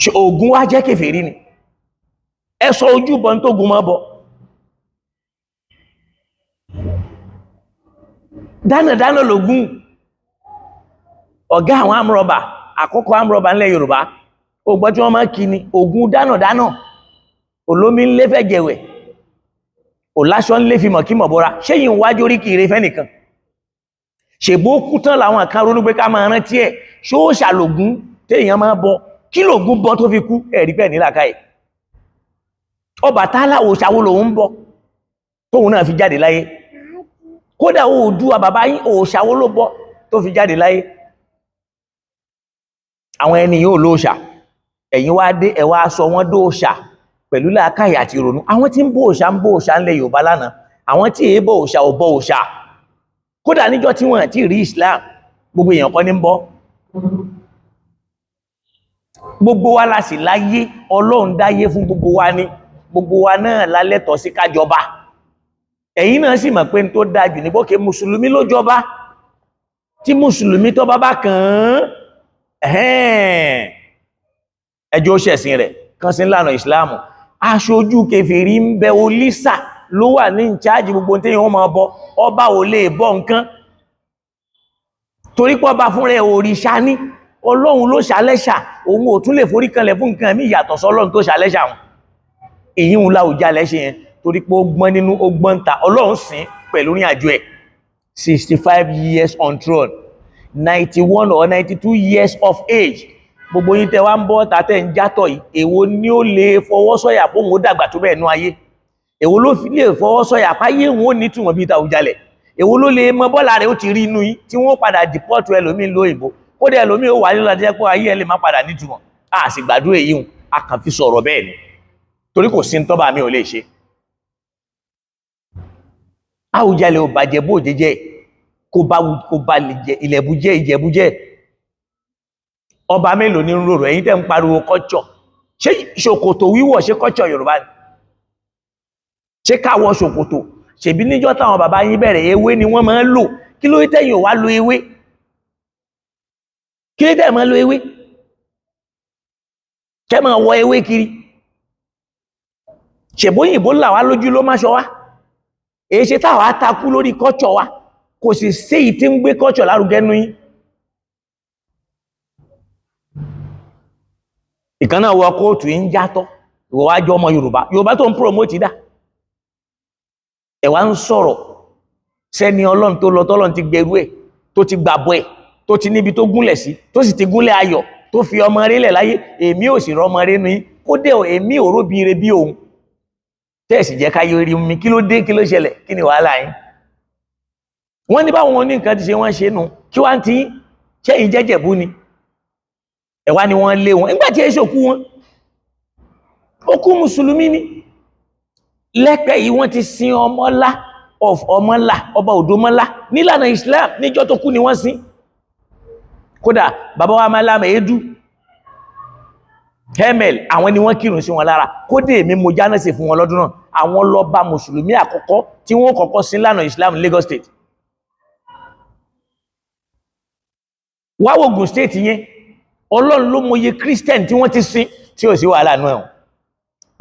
ṣe Ògún wá jẹ́ kèfèrí ni? ẹ sọ ojúbọ tó Ògún mọ́ bọ. dánàdánà l'Ògún, ọ̀gá àwọn amúrọ̀bà, àkọ́kọ́ amúrọ̀bà nílẹ̀ Yorùbá. ó gbọ́ tí wọ́n máa kí ni Ògún dánàdánà, olómi ń lé fẹ́ jẹ̀wẹ̀, òláṣọ́ ń lé fi mọ̀ kí mọ̀ bọ́ra. ṣé yìí ń wájú orí kiri fẹ́ nìkan? ṣèbó kú tán làwọn kan ronú pé ká máa rántí ẹ̀. ṣóòṣà l'Ògún téèyàn máa bọ? kí l'Ògún bọ tó fi kú? ẹ̀rí pẹ̀ nílàkàyè. Ọbàtálá òòṣà wo lòun bọ tóun náà fi jáde láyé? kódà Oòduà bàbá yín òòṣà wo ló bọ tó fi jáde láyé? àwọn ẹni yóò lóòṣà, ẹ̀yin wá dé ẹ wá sọ wọ́n dóòṣà pẹ̀lú làákàyè àti ìrònú. àwọn tí ń bọ òòṣà ńlẹ̀ Yorùbá lánàá, àwọn tí èé bọ òòṣà ò bọ òòṣà. kódà níjọ́ tí wọ́n ti rí Islam, gbogbo èèyàn kọ́ ní ń bọ. gbogbo wa la sì láyé, Ọlọ́run dáyé fún gbogbo wa ní, gbogbo wa náà la lẹ́tọ̀ọ́ sí ká jọba. ẹ̀yin náà sì mọ̀ pé ní tó dájú ní bókè mùsùlùmí ló jọba. tí mùsùlùmí tó bá kàn án ẹjọ́ ṣẹ̀sìn rẹ̀ kan sí ìlànà ìsìláàmù. aṣojú kèfèrí ń bẹ, olísà ló wà ní ìcháàjì gbogbo tí wọ́n máa bọ. ọba ò lè bọ nǹkan torí pé ọba fún rẹ̀ òrìṣà ní. Ọlọ́run ló ṣàlẹ́ṣà, òun ò tún lè forí kanlẹ̀ fún nǹkan mí yàtọ̀ sọ́lọ́run tó ṣàlẹ́ṣà wọn. èyí ń la òjá lẹ́ṣẹ̀ yẹn torí pé ó gbọ́n nínú ó gbọ́n ta. Ọlọ́run sìn pẹ̀lú ní àjò ẹ̀ 65 years on throne, 91 or 92 years of age. gbogbo yín tẹ́ wá ń bọ́ tàtẹ́ ń játọ̀ yìí, èwo ni ó lè fọwọ́ sọ̀yà pé òun ó dàgbà tó bẹ́ẹ̀ nú ayé? èwo ló lè fọwọ́ sọ̀yà páyé òun ó nítumọ̀ bí tàwùjalẹ̀? èwo ló lè mọ bọ́lá rẹ̀ ó ti rí inú yìí tí wọ́n padà dìpọ́tù ẹlòmíì lóyìnbó? kódà ẹlòmíì ó wà nínú àjẹ́ pé ayé ẹ lè má padà nítumọ̀. a sì gbàdúrà èyí hùn, a kàn fi sọ̀rọ̀ bẹ́ẹ̀ ni torí kò sí tọ́ba mi ò lè ṣe. Àwùjalẹ̀ ò bàjẹ́ bó jẹjẹ́ kó bá Ìlẹ̀bú jẹ́, Ìjẹ̀bú jẹ́. ọba mélòó ní ń rorò? ẹ̀yin tẹ́ ń pariwo kọ́tsọ̀. ṣé ṣòkòtò wíwọ̀ ṣe kọ́tsọ̀ Yorùbá ni? ṣé káwọ ṣòkòtò? ṣèbí níjọ́ táwọn bàbá yín bẹ̀rẹ̀ ewé ni wọ́n máa ń lò. kí ló tẹ́yìn ò wá lo ewé? kí ló tẹ́yìn máa lo ewé? kẹ́ máa wọ ewé kiri. ṣèbóyìnbó là wá lójú ló má ṣọ wá. èyí ṣe táwa takú lórí kọ́tsọ̀ wa, kò sì séyìí tí ń gbé kọ́tsọ̀ lárugẹ nú yín. ìkan náà wọ kóòtù yìí ń játọ́, ìwọ wá jọ ọmọ Yorùbá tó ń promote dá. ẹ wá ń sọ̀rọ̀ sẹ́ni Ọlọ́run tó lọ tọ́lọ́run ti gbẹrú ẹ̀, tó ti gbàbọ̀ ẹ̀, tó ti níbi tó gúnlẹ̀ sí, tó sì ti gúnlẹ̀ ayọ̀, tó fi ọmọ rẹ̀ lẹ̀ láyé. èmi ò sì rọ ọmọ rẹ̀ nú yín, kó dé èmi ò róbi ire bí òun. tẹ́ẹ̀sì jẹ́ káyé rí mi, kí ló dé, kí ló ṣẹlẹ̀, kí ni wàhálà yín? wọ́n ní báwọn ní nǹkan ti ṣe wọ́n ṣe nù, kí wá ń tí ṣẹ́yìn jẹ́jẹ̀bú ni? ẹ̀wá ni wọ́n lé wọn nígbà tí èso kú wọn. ó kú mùsùlùmí ni. lẹ́pẹ́ yìí wọ́n ti sin Ọmọlá of Ọmọlá, ọba Òdòmọ́lá nílànà Islam. níjọ́ tó kú ni wọ́n sin. kódà bàbá wa máa lámà édú Hemel, àwọn ni wọ́n kírun sí wọn lára. kódà èmi mo jáná sí fún wọn lọ́dún náà. àwọn lọ́ba mùsùlùmí àkọ́kọ́ tí wọ́n kọ́kọ́ sin lánàá Islam Lagos State. wá Ògùn State yẹn, Ọlọ́run ló mọye Christian tí wọ́n ti sin tí ò sí wàhálà náà ẹ̀hùn.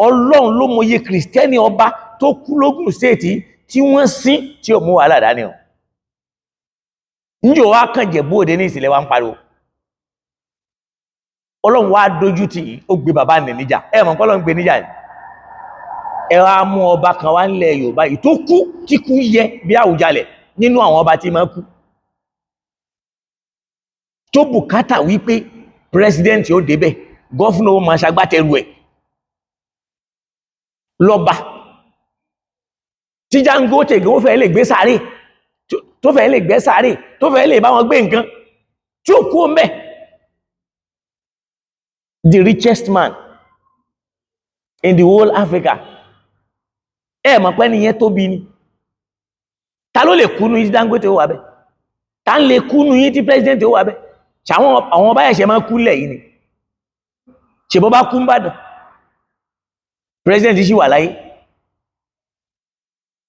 Ọlọ́run ló mọye Christian ọba tó kú l'Ógùn State tí wọ́n sin tí ò mú wàhálà dání ẹ̀hùn. níjò wá kàn Jẹ̀bú Òde ní ìsìlẹ̀ wa ń pariwo. Ọlọ́run wá dójú tì, ó gbé bàbá nì níjà. ẹ mọ̀ Ọlọ́run gbé níjà. ẹ wá mú ọba kan wá nílẹ̀ Yorùbá yìí tó kú tí kú yẹ bí Àwùjalẹ̀ nínú àwọn ọba tí máa kú. tó bùkátà wípé president yóò débẹ̀, gọ́fúnà ó máa ṣagbátẹrù ẹ̀ lọ́ba. tí Dangote ó fẹ́ lè gbé sáré, tó fẹ́ lè gbé sáré, tó fẹ́ lè bá wọn gbé nǹkan tí ó kú ó mẹ́. the richest man in the whole Africa. mọ̀ pé nìyẹn tóbi ni. ta ló lè kúnú yí tí Dangote ó wà bẹ́? ta ń lè kúnú yí tí president ó wà bẹ́? ṣàwọn àwọn ọba ẹ̀ṣẹ̀ máa kú lẹ̀ yìí ni. ṣe bọ́ bá kú ńbàdàn president sì wà láyé,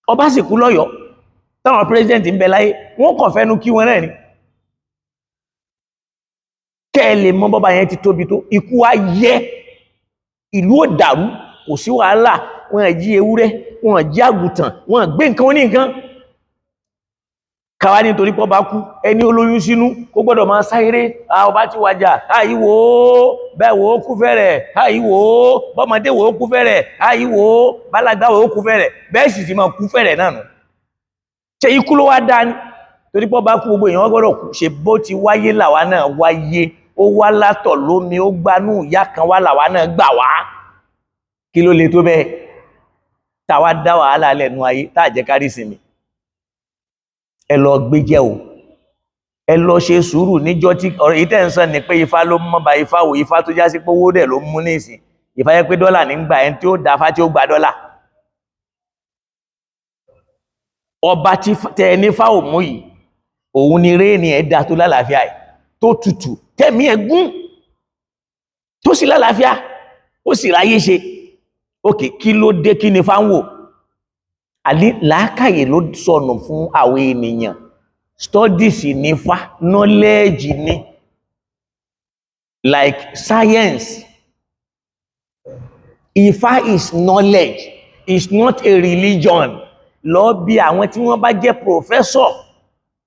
ọba sì kú lọ́yọ̀ọ́ táwọn president ń bẹ láyé wọ́n kàn fẹ́nu kí wọn náà ni. kẹ́ ẹ lè mọ bọ́ba yẹn ti tóbi tó, ikú á yẹ, ìlú ò dàrú, kò sí wàhálà, wọn jí ewúrẹ́, wọn jí àgùntàn, wọn gbé nǹkan oní nǹkan. káwa nítorí pọ́ bá kú ẹni olóyún sínú kó gbọ́dọ̀ máa sáyéré, ọba ti wàjà, àyíwò bẹ́ẹ̀ wò ó kú fẹ́rẹ̀, àyíwò bọ́mọdé wò ó kú fẹ́rẹ̀, àyíwò bálàgbà wò ó kú fẹ́rẹ̀, bẹ́ẹ̀ sì ti máa kú fẹ́rẹ̀ náà nù. ṣe ikú ló wá dá ní torí pọ́ bá kú gbogbo èèyàn gbọ́dọ̀ kú, ṣe bó ti wáyé làwa náà wáyé, ó wá látọ̀ lómi, ó gbanú ìyá kan wá làwa náà gbà wá. kí ló le tó bẹ́ẹ̀ táwa dá wàhálà lẹ́nu ayé tá jẹ́ kárí sinmi. ẹ lọ gbéjẹ́ o, ẹ lọ ṣe sùúrù níjọ́ tí ọ̀rọ̀ yìí tẹ́ ń sọ ní pé ifá ló mọ́ ba ifá wò, ifá tó já sí pé owó dẹ̀ ló mú ní ìsìn, ifá yẹ pé dọ́là ní gbà ẹni tí ó dáfá tí ó gba dọ́là. ọba tí tẹ ní fáwọ̀ mú yìí òun ni réènì ẹ̀ dá tó lálàáfíà ẹ̀ tó tutù tẹ̀mí ẹ̀ gún tó sì lálàáfíà ó sì ráyé ṣe. òkè kí ló dé, kí ni fáwọ̀ àní làákàyè ló sọnù fún àwọn ènìyàn. Studies ní fa, knowledge ní, like science. Ifá is knowledge, is not a religion. Lọ bí àwọn tí wọ́n bá jẹ́ professor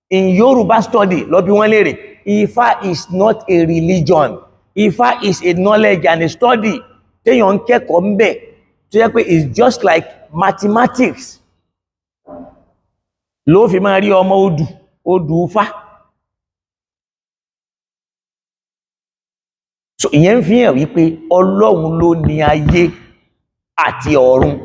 in Yoruba study, lọ bí wọ́n léèrè. Ifá is not a religion. Ifá is a knowledge and a study. Téèyàn ń kẹ́kọ̀ọ́ ń bẹ̀ tó yẹ pé it's just like mathematics. Ló fi máa rí ọmọ odù Ifá. So ìyẹn ń fi hàn wípé Ọlọ́run ló ní ayé àti ọ̀run.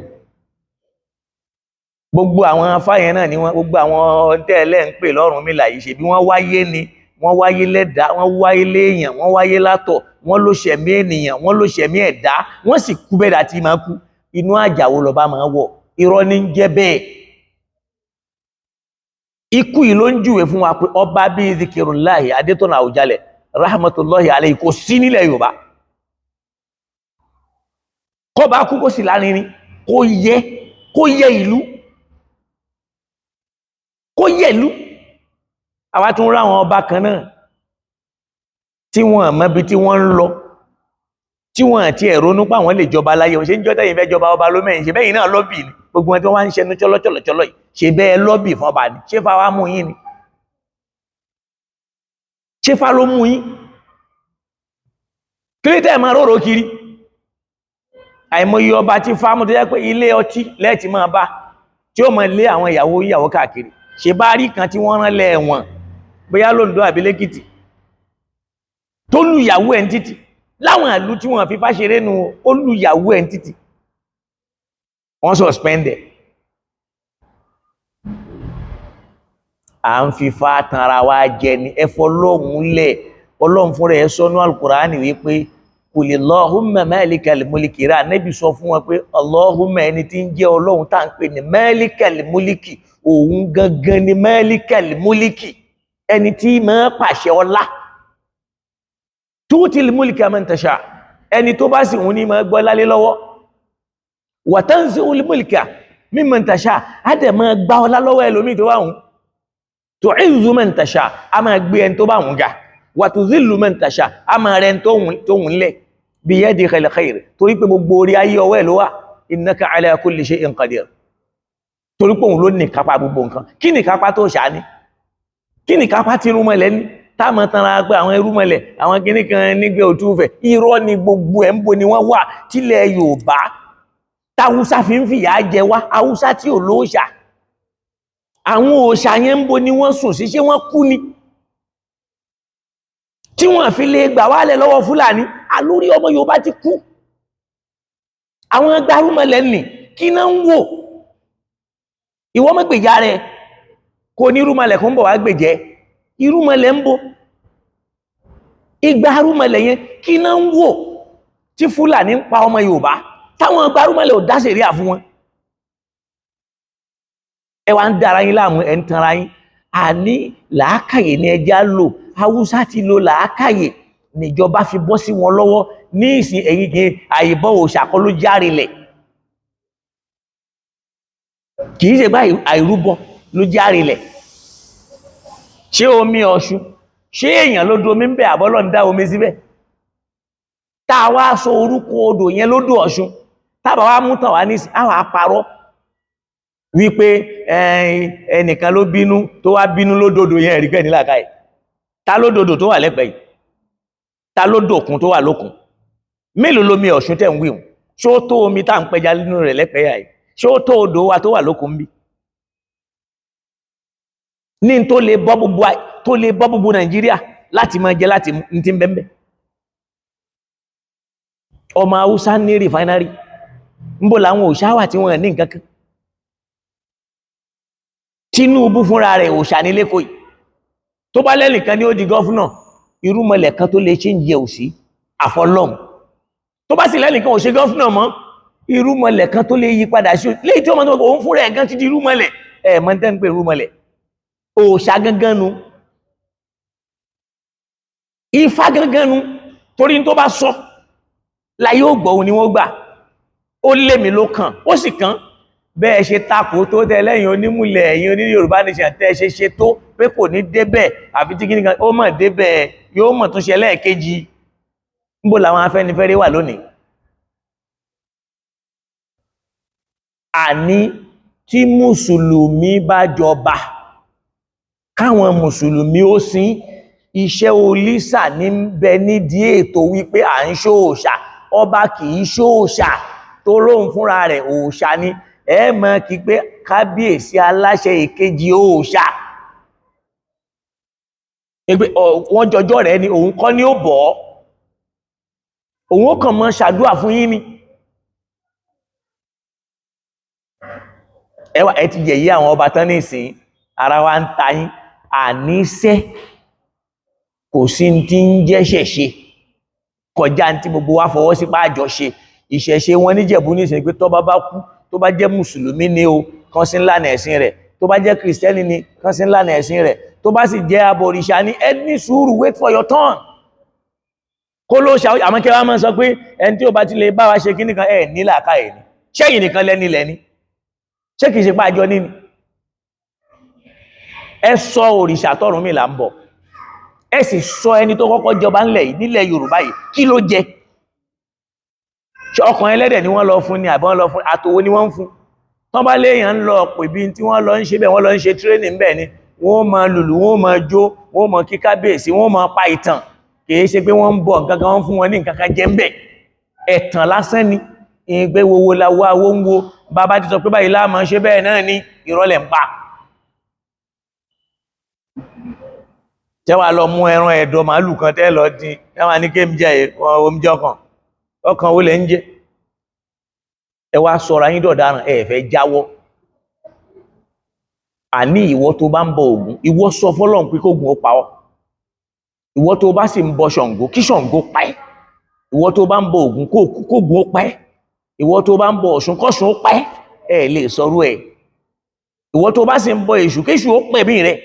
Gbogbo àwọn afá yẹn náà ni wọ́n, gbogbo àwọn tẹ́lẹ̀ ń pè l'Ọ̀rúnmìlà yìí ṣe bí wọ́n wáyé ni, wọ́n wáyé lẹ́dá, wọ́n wáyé léèyàn, wọ́n wáyé látọ̀, wọ́n ló ṣẹ̀mí ènìyàn, wọ́n ló ṣẹ̀mí ẹ̀dá, wọ́n sì kú bẹ́ẹ̀ dàtí máa kú. Inú àjàwó lọ́ba máa wọ̀, irọ́ ní ń jẹ́ bẹ́ẹ̀. Ikú yìí ló ń júwe fún wa pé ọba bíi Zikirullahi Adétọ́nà Àwùjalẹ̀ rahmatullahi alayhi kò sí nílẹ̀ Yorùbá. Kọ́ bá kú kó sì lárinrin, kó yẹ ìlú, kó yẹ ìlú. Àwa tún ráwọn ọba kan náà tí wọ́n mọbi tí wọ́n ń lọ, tí wọ́n àti ẹ̀rọnú pa wọ́n lè jọba láyé wọn. Ṣé ń jọ́tẹ̀ yìí fẹ́ jọba ọba ló mẹ́yìn, ṣe bẹ́yìn náà lọ́bì ni gbogbo wọn tí wọ́n wá ń ṣẹnu chọ́lọ́chọ́lọ́ yìí, ṣe bẹ́ẹ̀ lọ́bì fọba ni, ṣé fa wá mú yín ni, ṣé fa ló mú yín? Kí ló tẹ́ máa róró kiri? Àìmọye ọba tí fámú tó jẹ́ pé ilé ọtí lẹ́ẹ̀tì máa bá, tí ó máa lé àwọn ìyàwó káàkiri. Ṣe bá rí kan tí wọ́n rán lẹ́ẹ̀wọ̀n bóyá l'Óǹdó àbí l'Ékìtì tó lù ìyàwó ẹ̀ ń títì, láwọn ìlú tí wọ́n fi fá ṣeré nu, ó lù ìyàwó ẹ̀ ń títì, wọ́n suspended. À ń fi fá tanra wa jẹ ni, ẹ fọlọ́hun lẹ̀. Ọlọ́run fúnra ẹ̀ sọ́nú Al-Qur'ani wípé Qulillahumma malikal mulki, rà Ànábì sọ fún wọn pé Allahumma, ẹni tí ń jẹ́ Ọlọ́run tá ń pè ní malikal mulki, òun gangan ni malikal mulki, ẹni tí máa pàṣẹ ọlá. Tu'til mulka man tasha, ẹni tó bá sì wù ní máa gbọ́ lálé lọ́wọ́. Wa tanzi'ul mulka mimman tasha, á dẹ̀ máa gbá ọlá lọ́wọ́ ẹlòmíì tó bá wù. Tu'izzu man tasha, á máa gbé ẹni tó bá wù ga. Wa tuzillu man tasha, á máa rẹ̀ tó wù lẹ̀. Biyadikal khair, torí pé gbogbo orí ayé ọwọ́ ẹ̀ ló wà. Innaka ala kulli shay'in qadir, torí pé òun ló ní kápá gbogbo nǹkan. Kí ni kápá tó ṣàní? Kí ni kápá tí irúnmọlẹ̀ ní? Táàmù tanra pé àwọn irúnmọlẹ̀, àwọn kìíní kan nígbẹ́ òtúfẹ̀, irọ́ ni gbogbo ẹ̀ ń bo ni wọ́n wà. Tílẹ̀ Yorùbá táwùsá fi ń fìyà jẹ wá, Haúsá tí ò lóòṣà, àwọn òòṣà yẹn ń bo ni wọ́n sùn sí, ṣé wọ́n kú ni? Tí wọ́n fi lè gbà wálẹ̀ lọ́wọ́ Fúlàní, àlórí ọmọ Yorùbá ti kú. Àwọn gbárùmọlẹ̀ nì kí náà ń wò? Ìwọ mọ́ gbèjà rẹ̀ kò ní irúmọlẹ̀ kó ń bọ̀ wá gbèjẹ́, irúmọlẹ̀ ń bọ̀. Ìgbà arúmọlẹ̀ yẹn kí náà ń wò tí Fúlàní ń pa ọmọ Yorùbá táwọn gbárùmọlẹ̀ ò dá ṣẹ̀ríà fún wọn? Ẹ wá ń dára yín láàmú, ẹ ń tanra yín. Àní làákàyè ni ẹjá lò. Haúsá ti lo làákàyè, níjọba fi bọ́ sí wọn lọ́wọ́ ní ìsìn èyíkì àìbọ̀ òòṣà kọ́ ló járe lẹ̀, kìí ṣe bá àìrúbọ ló járe lẹ̀. ṣé omi Ọ̀ṣun, ṣé èèyàn ló do omi ń bẹ àbọ́lọ́ ń dá omi síbẹ̀? tá a wá sọ orúkọ odò yẹn lódò Ọ̀ṣun, tábà wá mú tàn wá ní àwọn àparọ́ wípé ẹnìkan ló bínú tó wá bínú lódòdó yẹn ẹ̀rí pẹ̀ nílàkà ẹ̀. ta ló dòdò tó wà lẹ́pẹ̀ yìí? ta ló dòkun tó wà lókun? mélòó lomi Ọ̀ṣun tẹ̀ ń wíhùn? ṣó tó omi tá à ń pẹja nínú rẹ̀ lẹ́pẹ̀ yà yìí? ṣó tó odò wa tó wà lókun bí? ní tó lè bọ́ gbogbo Nàìjíríà láti máa jẹ láti ní ti ń bẹ́ẹ̀ ọmọ Haúsá ní rìfáínárì ń bò láwọn òòṣà wà tí wọ́n ní nǹkan kan. Tinubu fúnra rẹ̀ òòṣà ní lẹ́kọ̀ọ́ yìí, tó bá lẹ́nìkan ní ó di gọ́fúnà, irúmọlẹ̀ kan tó lè ṣe ń jẹ òsì àfọlọ́hun. tó bá sì lẹ́nìkan ò ṣe gọ́fúnà mọ́, irúmọlẹ̀ kan tó lè yí padà sí léyìí tí ó mọ́ tó òun fúnra ẹ̀ gan ti di irúmọlẹ̀. mọ́ tẹ́ ń pè irúmọlẹ̀, òòṣà gangan nu, Ifá gangan nu, torí tó bá sọ láyé ó gbọ́ òun ni wọ́n gbà. ó lémi ló kàn, ó sì kàn bẹ́ẹ̀ ṣe takò tó tẹ́ lẹ́yìn onímùlẹ̀ ẹ̀yìn oní Yorùbá nation tẹ́ ṣe tó pé kò ní débẹ̀ àfi tí kíníkan ó mọ̀ débẹ̀ yóò mọ̀ tún ṣe lẹ́ẹ̀kejì. níbo làwọn Afẹ́nifẹ́re wà lónìí? àní tí mùsùlùmí bá jọba, káwọn mùsùlùmí ó sin iṣẹ́ olísà ní bẹ nídìí ètò wípé à ń ṣòòṣà. ọba kì í ṣòòṣà, tó lóhun fúnra rẹ̀ òòṣà ni. mọ̀ kí pé kábíyèsí aláṣẹ ìkejì òòṣà, wọ́n jọjọ́ rẹ̀ ni, òun kọ́ ni ó bọ̀ ọ́, òun ó kàn mọ́ ṣàdúà fún yín ni. ẹ ti yẹ̀yẹ́ àwọn ọba tán nísìn, ara wa ń ta yín. àníṣẹ́ kò sí tí ń jẹ́ ṣẹ̀ṣe kọjá tí gbogbo wa fọwọ́ sí páàjọ ṣe. ìṣẹ̀ṣe wọn níjẹ̀bú nísìn pé tọ́ba bá kú, tó bá jẹ́ mùsùlùmí ni o, kàn sí ńlànà ẹ̀sìn rẹ̀. tó bá jẹ́ kìrìsìtẹ́nì ni, kàn sí ńlànà ẹ̀sìn rẹ̀. tó bá sì jẹ́ abọ̀rìṣà ni, ẹ ní sùúrù, wait for your turn. kó ló ṣe àmọ́ kí wọ́n máa sọ pé ẹni tí ó bá ti lè bá wa ṣe kíní kan ní làákàyè ni. ṣẹ́yìn nìkan lẹ́ni ṣé kìí ṣe páàjọ níní? ẹ sọ òrìṣà tọ́rùnmìlà ń bọ̀, ẹ sì sọ ẹni tó kọ́kọ́ jọba ńlẹ̀ yìí, nílẹ̀ Yorùbá yìí, kí ló jẹ? ọkàn ẹlẹ́dẹ̀ ni wọ́n lọ fún ni àbí wọ́n lọ fún àtòwò ni wọ́n ń fún? tán bá léèyàn ń lọ pè bí tí wọ́n lọ ń ṣe bẹ́ẹ̀, wọ́n lọ ń ṣe tírénì bẹ́ẹ̀ ni, wọ́n máa lùlù, wọ́n máa jó, wọ́n máa kí kábíyèsí, wọ́n máa pa ìtàn. kìí ṣe pé wọ́n ń bọ̀ nǹkan kan, wọ́n fún wọn ní nǹkan kan jẹ ń bẹ̀. ẹ̀tàn lásán ni. ìgbé wowo la wo awó ń wo, bàbá ti sọ pé báyìí láàmọ́ ṣe bẹ́ẹ̀ náà ni, ìrọ̀lẹ̀ ń pa. tẹ́wàá lọ mú ẹran ẹ̀dọ̀ màálù kan tẹ́ lọ dín, tẹ́wàá ní kéèmì jẹ́ oúnjẹ ọkàn ó lè ń jẹ. ẹ wá sọ̀rọ̀ ayín dọ̀daràn, ẹ fẹ́ jáwọ́. àní ìwọ tó bá ń bọ Ògún, ìwọ sọ fọ́lọ́run pé kógun ó pa ọ́. ìwọ tó bá sì ń bọ Ṣàngó, kí Ṣàngó pa ẹ́. ìwọ tó bá ń bọ Ògún, kógun ó pa ẹ́. ìwọ tó bá ń bọ Ọ̀ṣun, kọ́ṣun ó pa ẹ́. ẹ lè sọ̀rọ̀ ẹ̀. ìwọ tó bá sì ń bọ Èṣù, kéṣù ó pẹ̀mí rẹ̀,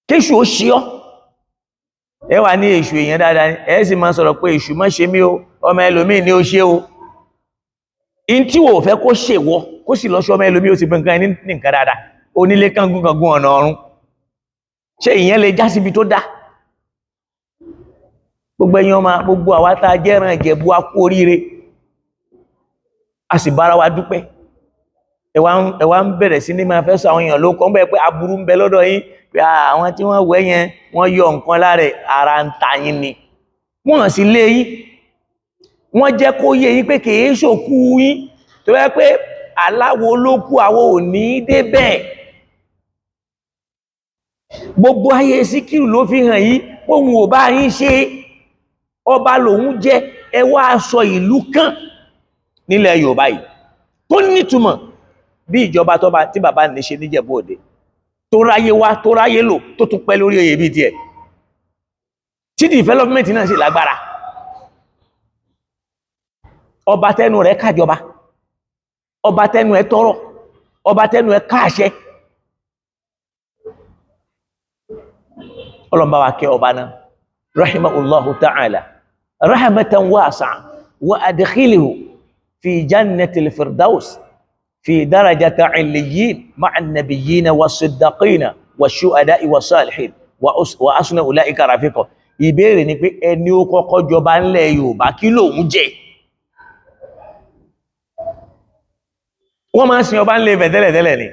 kéṣù ó ṣí ọ́. ẹ wà ní Èṣù èèyàn dáadáa ni, ẹ sì máa sọ̀rọ̀ pé Èṣù má ṣe mí o, ọmọ ẹlòmíì ni ó ṣe o. in tí wò fẹ́ kó ṣèwọ, kó sì lọ ṣe ọmọ ẹlòmíì ó sì bẹ̀rẹ̀ ní nǹkan dáadáa. onílé kángun ọ̀nà ọ̀run, ṣé ìyẹn lè já síbi tó dá? gbogbo ẹ̀yin ọmọ, gbogbo àwa tá a jẹ́ ìran Ìjẹ̀bú, a kú oríire, a sì bára wa dúpẹ́. ẹ wá ń bẹ̀rẹ̀ sí ní máa fẹ́ sọ àwọn èèyàn ló kọ́ ń bẹ̀ pé aburú ń bẹ lọ́dọ̀ yín, pé àwọn tí wọ́n wẹ̀ yẹn wọ́n yọ nǹkan lára ara ń ta yín ni. wọ́n sì lé yín, wọ́n jẹ́ kó yé yín pé kìí ṣòkú yín, tó yẹ pé aláwo ló kú, àwọn ò ní débẹ̀. gbogbo ayé Síkírù ló fi hàn yín ohun ò bá yín ṣe, ọba lòun jẹ́. ẹ wá sọ ìlú kan nílẹ̀ Yorùbá yìí tó nítumọ̀ bí ìjọba tí bàbá ní ṣe níjẹ̀bú Òde, tó ráyé wá, tó ráyé lò, tó tún pẹ́ lórí oyè bí tiẹ̀, tí development náà sì lágbára. ọba tẹnu rẹ̀ kájọba, ọba tẹnu ẹ̀ tọrọ, ọba tẹnu ẹ̀ káàṣẹ. ọlọ́mbà wa kẹ́ ọba náà rahimahullahu ta'ala, rahmatan wasi'a wa adkhilhu fi jannatil firdaus fi darajati 'illiyyin ma'a an-nabiyyin was-siddiqin wash-shuhada'i was-salihin wa hasuna ulaika rafiqa. Ìbéèrè ni pé ẹni ó kọ́kọ́ jọba ńlẹ̀ Yorùbá kí lòun jẹ́? Wọ́n máa ń sin ọba ńlẹ̀ Ifẹ̀ tẹ́lẹ̀tẹ́lẹ̀ ni.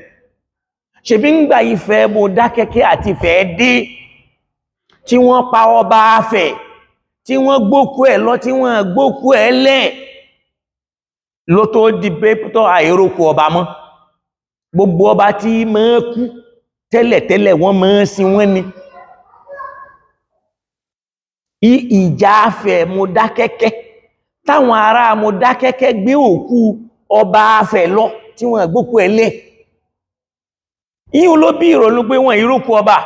Ṣebí ń gbà Ifẹ̀ Mọdákẹ́kẹ́ àti Ifẹ̀ dé tí wọ́n pa ọba Ifẹ̀, tí wọ́n gbókú ẹ̀ lọ, tí wọ́n gbókú ẹ̀ lẹ̀, ló tó di pé tó àìrókù ọba mọ́. Gbogbo ọba tí máa kú tẹ́lẹ̀tẹ́lẹ̀ wọ́n máa sin wọ́n ni. Ìjà Ifẹ̀ Mọdákẹ́kẹ́ táwọn ará Mọdákẹ́kẹ́ gbé òkú ọba Ifẹ̀ lọ tí wọ́n gbókú ẹ̀ lẹ̀, ìyún ló bí ìrònú pé wọ́n ìrókù ọba.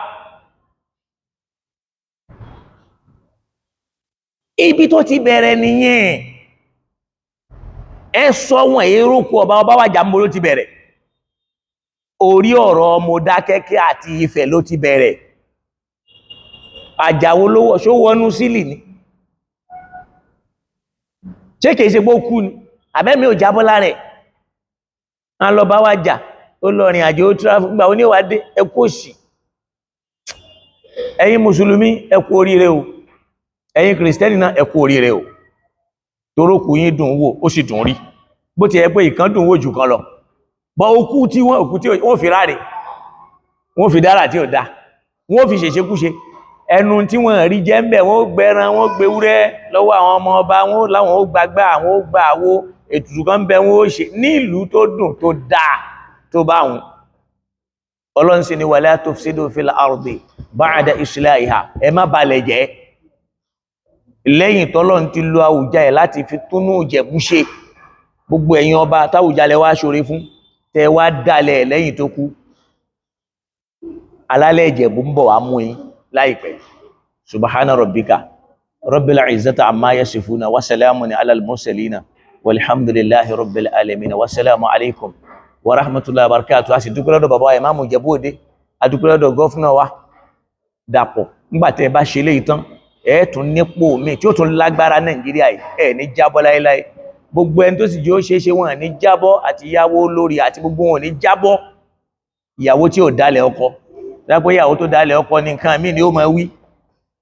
Ibi tó ti bẹ̀rẹ̀ nìyẹn. Ẹ sọ wọ́n ìrókù ọba, ọba wàjà mbó ló ti bẹ̀rẹ̀. Orí ọ̀rọ̀ Mọdákẹ́kẹ́ àti Ifẹ̀ ló ti bẹ̀rẹ̀. Àjàwó lówó ṣó wọnú sílì ni? Ṣé kìí ṣe pé ó kú ni? Àbẹ́mi ò jábọ́ lára ẹ̀. A lọ bá wàjà, ó lọ rìn àjò, ó tráfù, nígbà ó ní wà dé, ẹ kú òṣì. Ẹ̀yin Mùsùlùmí ẹ kú oríire o. Ẹ̀yin Kìrìsìtẹ́nì náà ẹ kú oríire o. Torókù yín dùn wò, ó sì dùn rí. Bó ti yẹ pé ìkan dùn wò jù kan lọ. Bọ́ òkú tí wọ́n fi ráre, wọ́n fi dára tí ò dá, wọ́n fi ṣèṣekúṣe. Ẹnu tí wọ́n rí jẹ́ ń bẹ̀, wọ́n gbẹran, wọ́n gbewúrẹ́ lọ́wọ́ àwọn ọmọ ọba, wọ́n láwọn ó gbagbá, àwọn ó gba àwo, ètùtù kan bẹ wọ́n ó ṣe ní ìlú tó dùn tó dáa tó bá wọn. Ọlọ́run sì ni wala tufsidu fil ardi ba'da islahiha, ẹ má balẹ̀ jẹ́. Lẹ́yìn tọ́lọ́run ti lo Àwùjalẹ̀ láti fi túnú Ìjẹ̀bú ṣe, gbogbo ẹ̀yin ọba táwùjalẹ̀ wá ṣoore fún, tẹ wá dalẹ̀ lẹ́yìn tó kú. Alálẹ̀ Ìjẹ̀bú ń bọ̀ wá mú yín láìpẹ́. Subhana rabbika rabbil izzati amma yasifuna wa salamun ala al-mursalina walhamdulillahi rabbil alamin wa salamu alaikum wa rahmatullahi wa barakatuh. A sì dúpẹ́ lọ́dọ̀ bàbá Ìmáàmù Ìjẹ̀bú Òde, a dúpẹ́ lọ́dọ̀ gọ́fúnà wa Dàpọ̀. Nígbà tẹ́ bá ṣe léyìí tán, ẹ tún nípò mi tí ó tún lágbára Nàìjíríà yìí, ẹ ní jábọ́ láéláé. Gbogbo ẹni tó sì jẹ́ ó ṣeéṣe wọn ní jábọ́, àti ìyàwó lórí àti gbogbo wọn ní jábọ́. Ìyàwó tí ò dálẹ̀ ọkọ, dápẹ́ ìyàwó tó dálẹ̀ ọkọ ní nǹkan mí ni ó máa wí.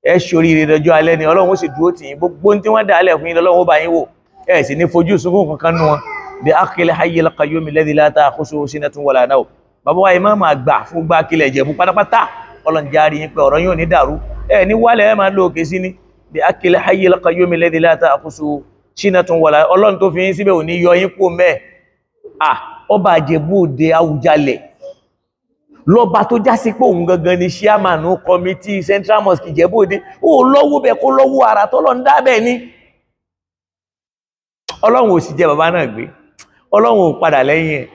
Ẹ ṣoríire dọjọ́ alẹ́ ni Ọlọ́run ó sì dúró tì yín. Gbogbo tí wọ́n dálẹ̀ fún yín Ọlọ́run ó bá yín wò. Ẹ sì ní fojú sunkún kankan nú wọn. Bi haqqil hayyil qayyum alladhi la ta'khusuhu sinatun wala nawm. Bàbá wa Ìmáàmù àgbà fún gbá kílẹ̀ Ìjẹ̀bú pátápátá. Ọlọ́run járí yín pé ọ̀rọ̀ yín ò ní dàrú. Ẹ ní wálẹ̀ ẹ máa lo òkè sí ni. Bi haqqil hayyil qayyum alladhi la ta'khusuhu sinatun wala. Ọlọ́run tó fi yín síbẹ̀ ò ní yọ yín kúrò ńbẹ̀. Ọba Ìjẹ̀bú Òde Àwùjalẹ̀ lọ́ba tó já sí pé òun gangan ni chairman committee Central Mosque Ìjẹ̀bú Òde. Ó lọ́wọ́ bẹ̀ kó lọ́wọ́ ara tọ́lọ́run dá bẹ́ẹ̀ ni. Ọlọ́run ò sì jẹ bàbá náà gbé. Ọlọ́run ò padà lẹ́yìn ẹ̀.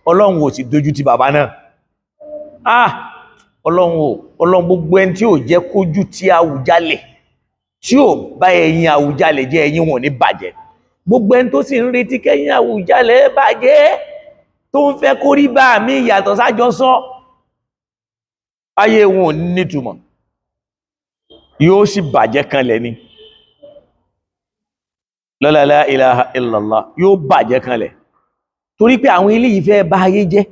Ọlọ́run ò sì dojú ti bàbá náà. Ọlọ́run gbogbo ẹni tí ò jẹ́ kójú ti Àwùjalẹ̀, tí ò bá ẹ̀yin Àwùjalẹ̀ jẹ́, ẹ̀yin wọn ò ní bàjẹ́. Gbogbo ẹni tó sì ń retí kẹ́yìn Àwùjalẹ̀ bàjẹ́, tó ń fẹ́ kó rí bá mi ìyàtọ̀ sájọsọ, ayé wọn ò nítumọ̀, yóò sì bàjẹ́ kanlẹ̀ ni. La ilaha illallah, yóò bàjẹ́ kanlẹ̀. Torí pé àwọn ilé ìfẹ́ bá ayé jẹ́.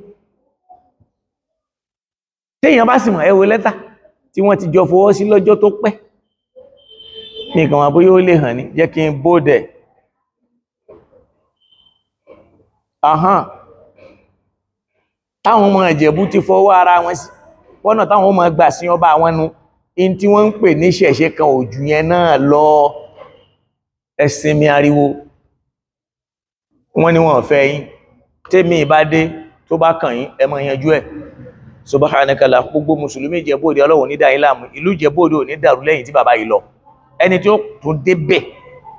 Téèyàn bá sì mọ̀, ẹ wo lẹ́tà tí wọ́n ti jọ fọwọ́ sí lọ́jọ́ tó pẹ́. Nìkan wọn bóyá ó lè hàn ní, jẹ́ kí n bóòdẹ̀. Táwọn ọmọ Ìjẹ̀bú ti fọwọ́ ara wọn sí, wọ́nà táwọn ọmọ gbà sí ọba àwọn nu, in tí wọ́n ń pè ní ṣẹ̀ṣẹ̀ kan òjù yẹn náà lọ. Ẹ̀sìn mi ariwo, wọ́n ní wọ́n fẹ́ yín, tèmi ìbádé tó bá kàn yín ẹ má yanjú ẹ̀. Subhanakala, gbogbo Mùsùlùmí Ìjẹ̀bú Òde Ọlọ́run ní dá yín láàmú, ìlú Ìjẹ̀bú Òde ò ní dàrú lẹ́yìn tí bàbá yìí lọ. Ẹni tí ó tún débẹ̀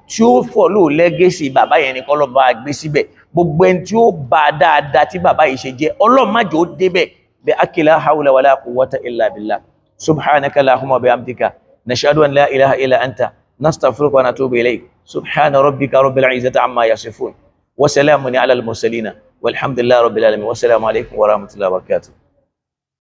tí ó follow legacy bàbá yẹn ni kọ́lọ́ bá gbé síbẹ̀. Gbogbo ẹni tí ó bá dáadáa tí bàbá yìí ṣe jẹ́, Ọlọ́run má jẹ́ ó débẹ̀. Bi akila hawla wala quwwata illa billah. Subhanaka Allahumma bihamdika nashhadu an la ilaha illa anta nastaghfiruka wa natubu ilayk. Subhana rabbika rabbil izzati amma yasifun wa salamun ala al mursalin walhamdulillahi rabbil alamin. Wassalamu alaykum wa rahmatullahi wa barakatuh.